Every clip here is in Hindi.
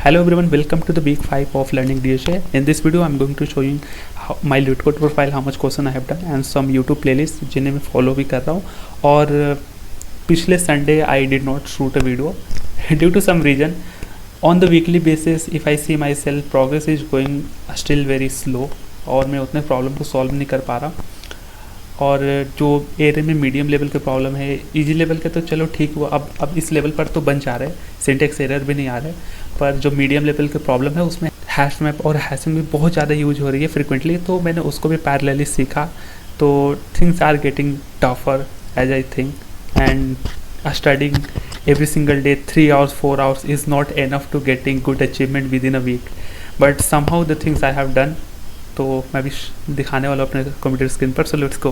Hello everyone, welcome to the week 5 of learning DSA. In this video I'm going to show you my LeetCode profile, how much question I have done and some YouTube playlists जिन्हें मैं follow भी कर रहा हूँ. और पिछले Sunday I did not shoot a video due to some reason. On the weekly basis if I see myself progress is going still very slow और मैं उतने प्रॉब्लम को सॉल्व नहीं कर पा रहा. और जो एरे में मीडियम लेवल के प्रॉब्लम है, इजी लेवल के तो चलो ठीक हुआ, अब इस लेवल पर तो बन जा रहे हैं, सिंटेक्स एरर भी नहीं आ रहे, पर जो मीडियम लेवल के प्रॉब्लम है उसमें हैश मैप और हैशिंग भी बहुत ज़्यादा यूज हो रही है फ्रिक्वेंटली, तो मैंने उसको भी पैरेलली सीखा. तो things are getting tougher as I think and studying every single day 3 hours 4 hours is not enough to getting good achievement within a week, but somehow the things I have done. तो मैं भी दिखाने वाला हूँ अपने कंप्यूटर स्क्रीन पर. So let's go.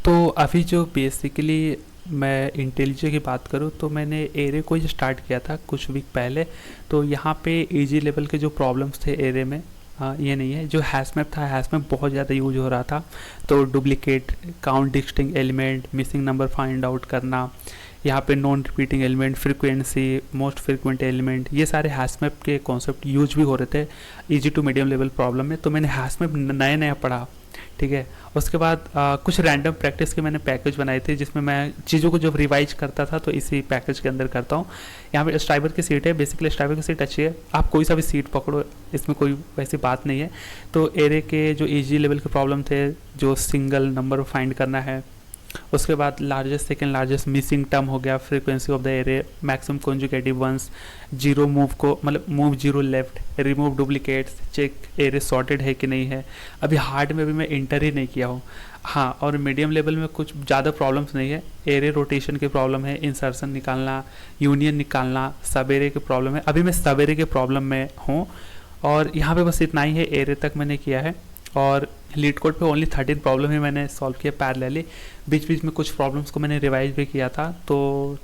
तो अभी जो बेसिकली मैं इंटेलिजे की बात करूँ तो मैंने एरे को ही स्टार्ट किया था कुछ वीक पहले. तो यहाँ पे इजी लेवल के जो प्रॉब्लम्स थे एरे में, ये नहीं है, जो हैश मैप था, हैश मैप बहुत ज़्यादा यूज हो रहा था. तो duplicate, count distinct element, missing number find out करना, यहाँ पे non repeating element, frequency, most frequent element, ये सारे हैश मैप के कॉन्सेप्ट यूज भी हो रहे थे easy to medium level problem में. तो मैंने हैश मैप नया पढ़ा, ठीक है. उसके बाद कुछ रैंडम प्रैक्टिस के मैंने पैकेज बनाए थे जिसमें मैं चीज़ों को जब रिवाइज करता था तो इसी पैकेज के अंदर करता हूँ. यहाँ पे स्ट्राइबर की सीट है, बेसिकली स्ट्राइबर की सीट अच्छी है, आप कोई सा भी सीट पकड़ो, इसमें कोई वैसी बात नहीं है. तो एरे के जो इजी लेवल के प्रॉब्लम थे, जो सिंगल नंबर फाइंड करना है, उसके बाद largest second largest missing term हो गया, frequency of the array, maximum consecutive ones, zero move को मतलब move zero left, remove duplicates, check array sorted है कि नहीं है. अभी हार्ड में भी मैं इंटर ही नहीं किया हूँ. हाँ, और मीडियम लेवल में कुछ ज़्यादा प्रॉब्लम्स नहीं है. एरे रोटेशन की प्रॉब्लम है, इंसर्शन निकालना, यूनियन निकालना, सब एरे की प्रॉब्लम है. अभी मैं सब एरे के प्रॉब्लम में हूँ और यहाँ पे बस इतना ही है. एरे तक मैंने किया है और LeetCode पे ओनली 13 प्रॉब्लम ही मैंने सॉल्व किया पैरेलली. बीच बीच में कुछ प्रॉब्लम्स को मैंने रिवाइज भी किया था, तो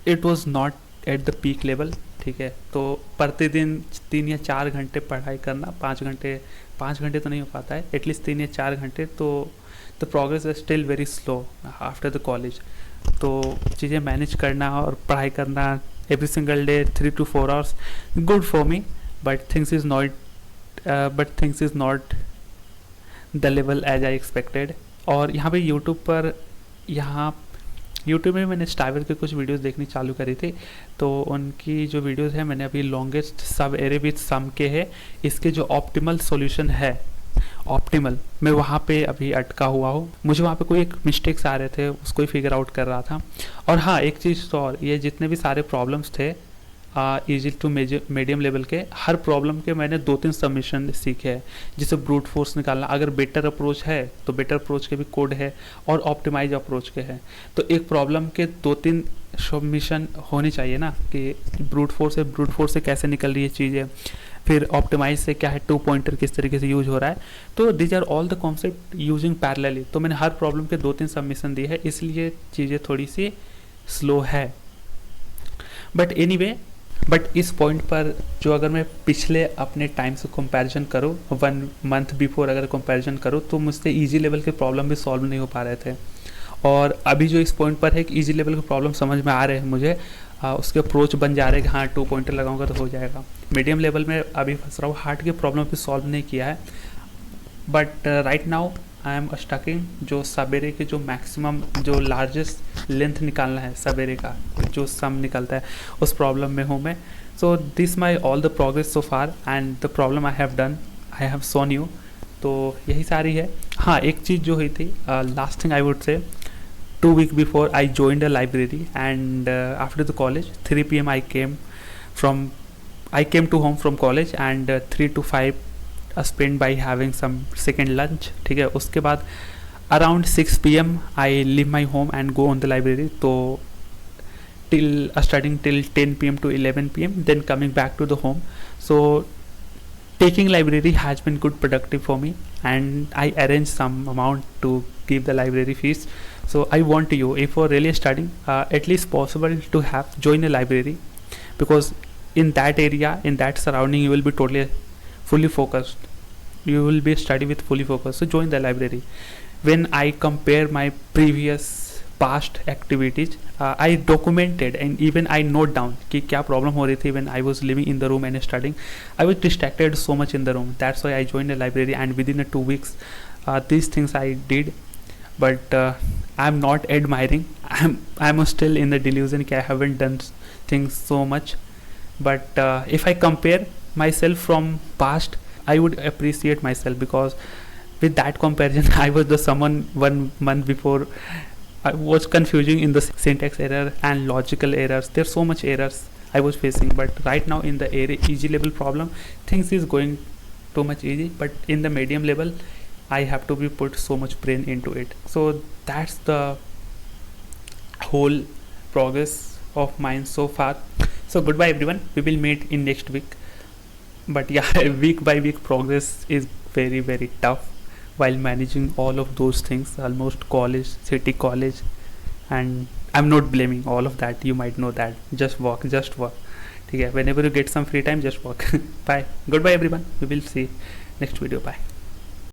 it was not at the peak level, ठीक है. तो प्रतिदिन 3 या 4 घंटे पढ़ाई करना, 5 घंटे तो नहीं हो पाता है, एटलीस्ट 3 या 4 घंटे. तो the progress is still very slow after the college. तो चीज़ें मैनेज करना और पढ़ाई करना every single day 3 to 4 hours good for me, but things is not the level as I expected. और यहाँ पे यूट्यूब में मैंने स्टाइवर के कुछ वीडियोस देखनी चालू करी थी. तो उनकी जो वीडियोस है, मैंने अभी लॉन्गेस्ट सब एरे विथ सम के है, इसके जो ऑप्टिमल सॉल्यूशन है, ऑप्टिमल, मैं वहाँ पे अभी अटका हुआ हूँ. मुझे वहाँ पे कोई एक मिस्टेक्स आ रहे थे, उसको ही फिगर आउट कर रहा था. और हाँ, एक चीज़ तो और, ये जितने भी सारे प्रॉब्लम्स थे इजी टू मीडियम लेवल के, हर प्रॉब्लम के मैंने 2-3 सबमिशन सीखे हैं. जिसे ब्रूट फोर्स निकालना, अगर बेटर अप्रोच है तो बेटर अप्रोच के भी कोड है और ऑप्टिमाइज अप्रोच के हैं. तो एक प्रॉब्लम के 2-3 सबमिशन होनी चाहिए ना, कि ब्रूट फोर्स से कैसे निकल रही है चीज़ें, फिर ऑप्टिमाइज से क्या है, 2 पॉइंटर किस तरीके से यूज हो रहा है. तो these are all the concept using parallelly. तो मैंने हर प्रॉब्लम के 2-3 सबमिशन दिए है, इसलिए चीज़ें थोड़ी सी स्लो है. बट इस पॉइंट पर जो अगर मैं पिछले अपने टाइम से कंपैरिजन करूँ, 1 month बिफोर अगर कंपैरिजन करूँ, तो मुझसे इजी लेवल के प्रॉब्लम भी सॉल्व नहीं हो पा रहे थे. और अभी जो इस पॉइंट पर है कि इजी लेवल के प्रॉब्लम समझ में आ रहे हैं मुझे, उसके अप्रोच बन जा रहे हैं कि हाँ 2 पॉइंटर लगाऊंगा तो हो जाएगा. मीडियम लेवल में अभी फंस रहा हूँ, हार्ड के प्रॉब्लम भी सॉल्व नहीं किया है. But right now I am stucking जो सबेरे के जो मैक्सिमम जो लार्जेस्ट लेंथ निकालना है सबेरे का, जो सम निकलता है, उस प्रॉब्लम में हूँ मैं. So this my all the progress so far and the problem I have done, I have shown you. तो यही सारी है. हाँ, एक चीज़ जो हुई थी, last thing I would say, 2 weeks before I joined a library and after the college 3 PM I came to home from college and 3 to 5 spent by having some second lunch, ठीक है. उसके बाद around 6 PM I leave my home and go on the library. तो studying till 10 PM to 11 PM, then coming back to the home. So taking library has been good productive for me and I arrange some amount to give the library fees. So I want you, if you're really studying, at least possible to have join a library, because in that area, in that surrounding, you will be totally fully focused, you will be study with fully focused. So join the library. When I compare my previous past activities. I documented and even I note down कि क्या problem हो रही थी when I was living in the room and studying. I was distracted so much in the room. That's why I joined a library, and within 2 weeks, these things I did. But I'm not admiring. I'm still in the delusion that I haven't done things so much. But if I compare myself from past, I would appreciate myself, because with that comparison I was the someone 1 month before. I was confusing in the syntax error and logical errors. There's so much errors I was facing, but right now in the easy level problem, things is going too much easy. But in the medium level, I have to be put so much brain into it. So that's the whole progress of mine so far. So goodbye everyone. We will meet in next week. But yeah, week by week progress is very tough while managing all of those things, almost college, city college. And I'm not blaming all of that, you might know that. Just work. ठीक है, whenever you get some free time, just work. Bye, goodbye everyone, we will see next video. Bye.